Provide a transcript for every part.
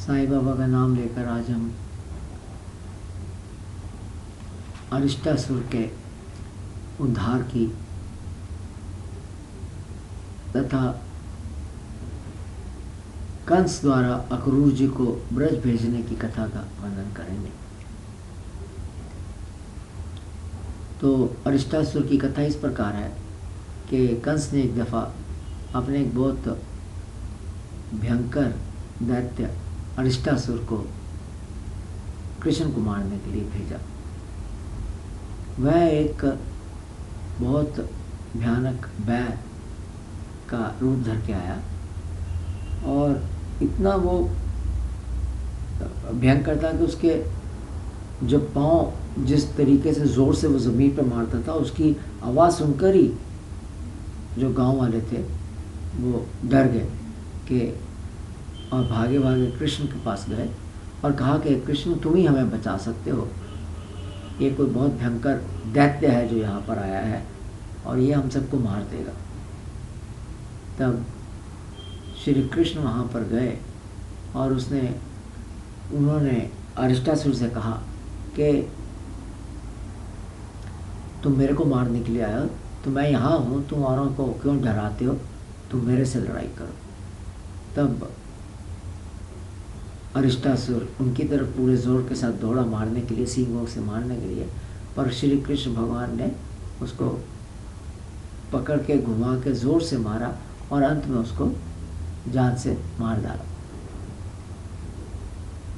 साईं बाबा का नाम लेकर आज हम अरिष्टासुर के उद्धार की तथा कंस द्वारा अक्रूर जी को ब्रज भेजने की कथा का वर्णन करेंगे। तो अरिष्टासुर की कथा इस प्रकार है कि कंस ने एक दफ़ा अपने एक बहुत भयंकर दैत्य अरिष्टासुर को कृष्ण को मारने के लिए भेजा। वह एक बहुत भयानक बैर का रूप धर के आया और इतना वो भयंकर था कि उसके जो पाँव जिस तरीके से ज़ोर से वो ज़मीन पर मारता था, उसकी आवाज़ सुनकर ही जो गांव वाले थे वो डर गए कि और भागे भागे कृष्ण के पास गए और कहा कि कृष्ण तुम ही हमें बचा सकते हो, ये कोई बहुत भयंकर दैत्य है जो यहाँ पर आया है और ये हम सबको मार देगा। तब श्री कृष्ण वहाँ पर गए और उन्होंने अरिष्टासुर से कहा कि तुम मेरे को मारने के लिए आए हो, तो मैं यहाँ हूँ, तुम औरों को क्यों डराते हो, तुम मेरे से लड़ाई करो। तब अरिष्टासुर उनकी तरफ पूरे ज़ोर के साथ दौड़ा मारने के लिए, सींगों से मारने के लिए, पर श्री कृष्ण भगवान ने उसको पकड़ के घुमा के ज़ोर से मारा और अंत में उसको जान से मार डाला।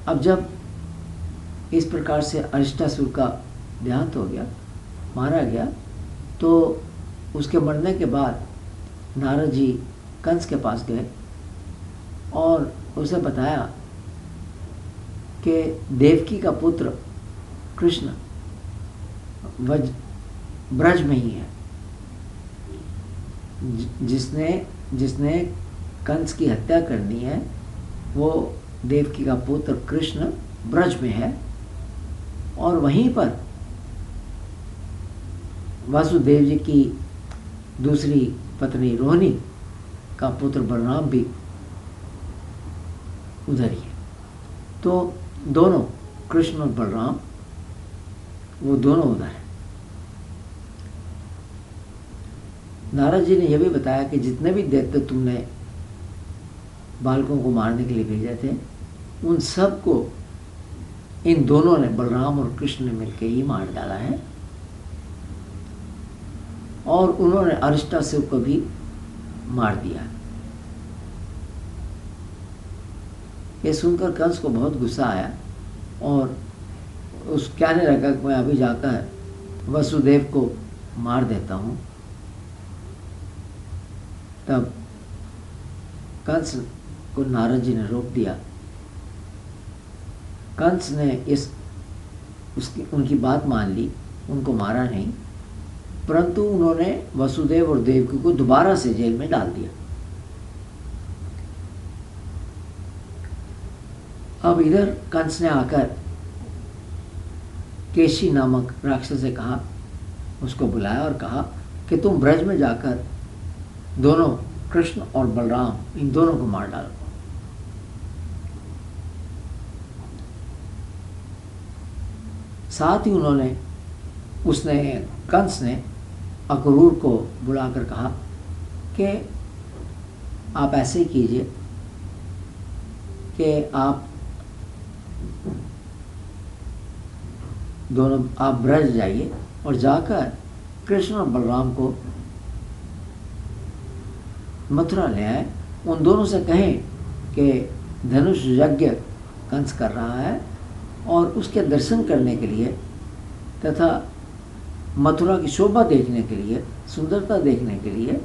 अब जब इस प्रकार से अरिष्टासुर का देहांत हो गया, मारा गया, तो उसके मरने के बाद नारद जी कंस के पास गए और उसे बताया कि देवकी का पुत्र कृष्ण ब्रज में ही है, जिसने कंस की हत्या करनी है, वो देवकी का पुत्र कृष्ण ब्रज में है। और वहीं पर वासुदेव जी की दूसरी पत्नी रोहिणी का पुत्र बलराम भी उधर ही है। तो दोनों कृष्ण और बलराम वो दोनों उधर हैं। नारद जी ने यह भी बताया कि जितने भी दैत्य तुमने बालकों को मारने के लिए भेजे थे, उन सब को इन दोनों ने, बलराम और कृष्ण ने मिलकर ही मार डाला है। और उन्होंने अरिष्टासुर को भी मार दिया। ये सुनकर कंस को बहुत गुस्सा आया और उस कहने लगा कि मैं अभी जाकर वसुदेव को मार देता हूँ। तब कंस को नारद जी ने रोक दिया। कंस ने उनकी बात मान ली, उनको मारा नहीं, परंतु उन्होंने वसुदेव और देवकी को दोबारा से जेल में डाल दिया। अब इधर कंस ने आकर केशी नामक राक्षस से कहा, उसको बुलाया और कहा कि तुम ब्रज में जाकर दोनों कृष्ण और बलराम इन दोनों को मार डालो। साथ ही कंस ने अक्रूर को बुलाकर कहा कि आप ऐसे कीजिए कि आप ब्रज जाइए और जाकर कृष्ण और बलराम को मथुरा ले आए। उन दोनों से कहें कि धनुष यज्ञ कंस कर रहा है और उसके दर्शन करने के लिए तथा मथुरा की शोभा देखने के लिए, सुंदरता देखने के लिए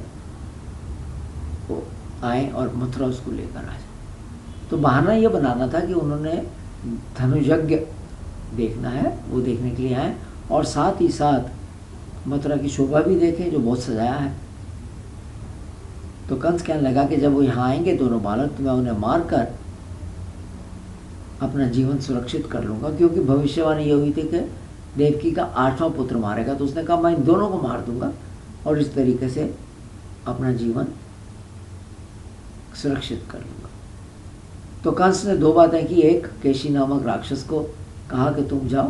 वो आए और मथुरा उसको लेकर आ जाए। तो बहाना ये बनाना था कि उन्होंने धनुयज्ञ देखना है, वो देखने के लिए आए और साथ ही साथ मथुरा की शोभा भी देखें जो बहुत सजाया है। तो कंस कहने लगा कि जब वो यहाँ आएंगे दोनों बालक, तो मैं उन्हें मारकर अपना जीवन सुरक्षित कर लूँगा, क्योंकि भविष्यवाणी ये हुई थी कि देवकी का 8वां पुत्र मारेगा। तो उसने कहा मैं इन दोनों को मार दूंगा और इस तरीके से अपना जीवन सुरक्षित कर लूँगा। तो कंस ने दो बातें की, एक केशी नामक राक्षस को कहा कि तुम जाओ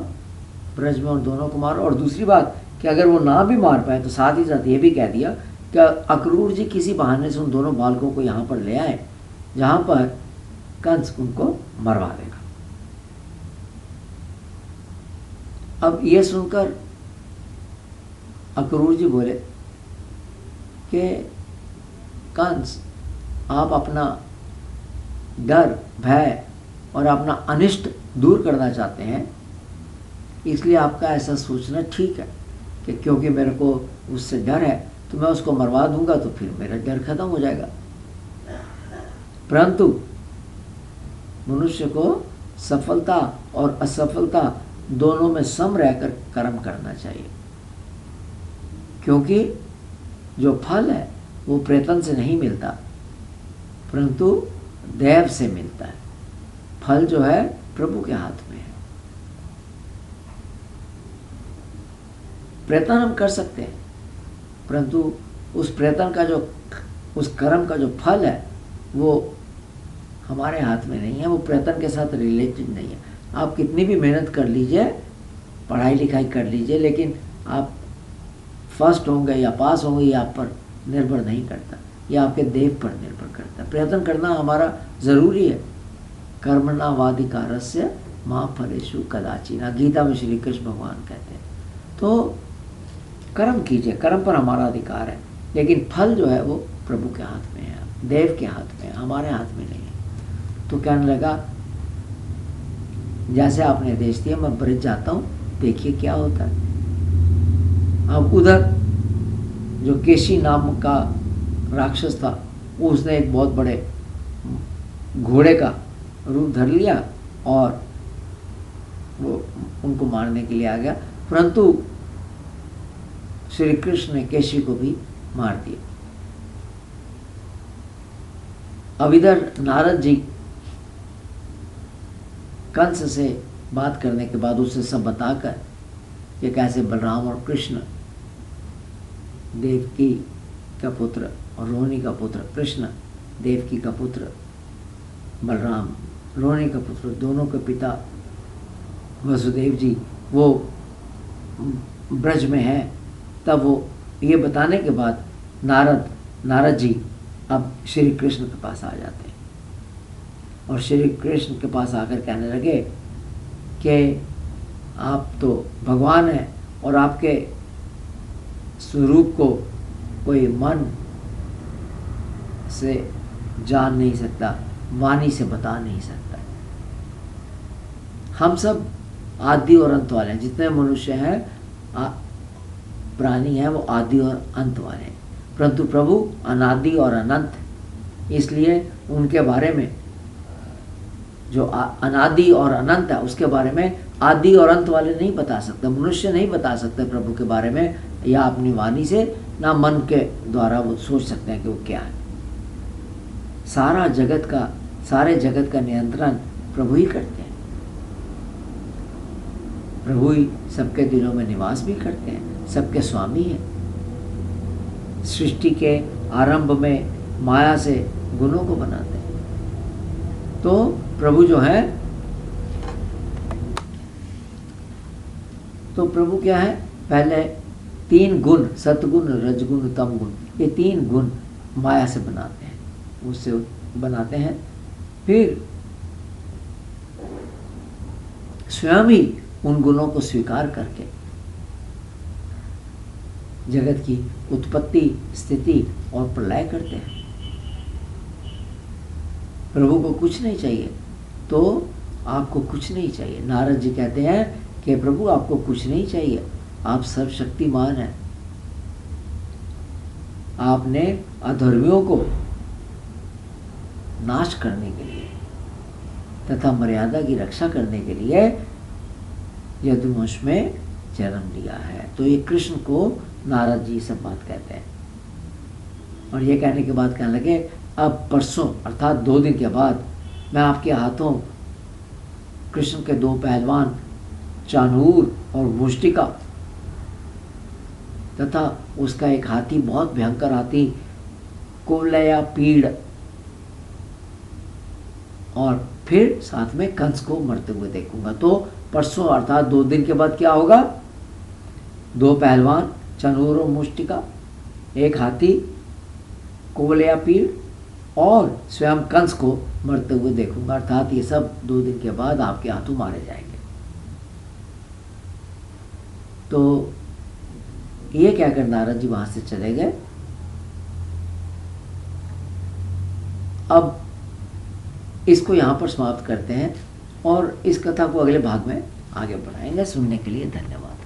ब्रज में और दोनों को मारो, और दूसरी बात कि अगर वो ना भी मार पाए तो साथ ही साथ ये भी कह दिया कि अक्रूर जी किसी बहाने से उन दोनों बालकों को यहाँ पर ले आए जहाँ पर कंस उनको मरवा देगा। अब ये सुनकर अक्रूर जी बोले कि कंस, आप अपना डर, भय और अपना अनिष्ट दूर करना चाहते हैं, इसलिए आपका ऐसा सोचना ठीक है कि क्योंकि मेरे को उससे डर है तो मैं उसको मरवा दूंगा तो फिर मेरा डर खत्म हो जाएगा। परंतु मनुष्य को सफलता और असफलता दोनों में सम रहकर कर्म करना चाहिए, क्योंकि जो फल है वो प्रयत्न से नहीं मिलता परंतु दैव से मिलता है। फल जो है प्रभु के हाथ में है। प्रयत्न हम कर सकते हैं परंतु उस प्रयत्न का जो, उस कर्म का जो फल है वो हमारे हाथ में नहीं है, वो प्रयत्न के साथ रिलेटेड नहीं है। आप कितनी भी मेहनत कर लीजिए, पढ़ाई लिखाई कर लीजिए, लेकिन आप फर्स्ट होंगे या पास होंगे ये आप पर निर्भर नहीं करता, ये आपके देव पर निर्भर करता है। प्रयत्न करना हमारा ज़रूरी है। कर्मणा वाधिकारस्य मां फलेषु कदाचिन, गीता में श्री कृष्ण भगवान कहते हैं। तो कर्म कीजिए, कर्म पर हमारा अधिकार है, लेकिन फल जो है वो प्रभु के हाथ में है, देव के हाथ में है, हमारे हाथ में नहीं है। तो कहने लगा जैसे आपने आदेश दिया मैं ब्रज जाता हूँ, देखिए क्या होता है। अब उधर जो केशी नाम का राक्षस था उसने एक बहुत बड़े घोड़े का रूप धर लिया और वो उनको मारने के लिए आ गया, परंतु श्री कृष्ण ने केशी को भी मार दिया। अब इधर नारद जी कंस से बात करने के बाद उससे सब बताकर कि कैसे बलराम और कृष्ण, देवकी का पुत्र और रोहिणी का पुत्र कृष्ण, देवकी का पुत्र बलराम, रोहिणी का पुत्र, दोनों के पिता वसुदेव जी वो ब्रज में हैं। तब वो ये बताने के बाद नारद जी अब श्री कृष्ण के पास आ जाते हैं और श्री कृष्ण के पास आकर कहने लगे कि आप तो भगवान हैं और आपके स्वरूप को कोई मन से जान नहीं सकता, वाणी से बता नहीं सकता। हम सब आदि और अंत वाले हैं, जितने मनुष्य हैं प्राणी हैं वो आदि और अंत वाले हैं, परंतु प्रभु अनादि और अनंत, इसलिए उनके बारे में जो अनादि और अनंत है उसके बारे में आदि और अंत वाले नहीं बता सकते, मनुष्य नहीं बता सकते प्रभु के बारे में, या अपनी वाणी से ना मन के द्वारा वो सोच सकते हैं कि वो क्या है। सारे जगत का नियंत्रण प्रभु ही करते हैं। प्रभु ही सबके दिलों में निवास भी करते हैं, सबके स्वामी हैं। सृष्टि के आरंभ में माया से गुणों को बनाते हैं। तो प्रभु जो है, तो प्रभु क्या है, पहले 3 गुण, सतगुण, रजगुण, तमगुण, ये 3 गुण माया से बनाते हैं, उससे बनाते हैं। फिर स्वयं ही उन गुणों को स्वीकार करके जगत की उत्पत्ति, स्थिति और प्रलय करते हैं। प्रभु को कुछ नहीं चाहिए तो आपको कुछ नहीं चाहिए। नारद जी कहते हैं कि प्रभु आपको कुछ नहीं चाहिए, आप सर्वशक्तिमान हैं। आपने अधर्मियों को नाश करने के लिए तथा मर्यादा की रक्षा करने के लिए यदुवंश में जन्म लिया है। तो ये कृष्ण को नारद जी सब बात कहते हैं। और ये कहने के बाद कहने लगे अब परसों अर्थात 2 दिन के बाद मैं आपके हाथों कृष्ण के 2 पहलवान चाणूर और मुष्टिका तथा उसका एक हाथी, बहुत भयंकर हाथी कुवलया पीड़ और फिर साथ में कंस को मरते हुए देखूंगा। तो परसों अर्थात 2 दिन के बाद क्या होगा? 2 पहलवान, चनूर और मुष्टिका, एक हाथी, कोवलया पीड़ और स्वयं कंस को मरते हुए देखूंगा। अर्थात ये सब 2 दिन के बाद आपके हाथों मारे जाएंगे। तो ये कहकर नारद जी वहां से चले गए। अब इसको यहाँ पर समाप्त करते हैं और इस कथा को अगले भाग में आगे बढ़ाएंगे। सुनने के लिए धन्यवाद।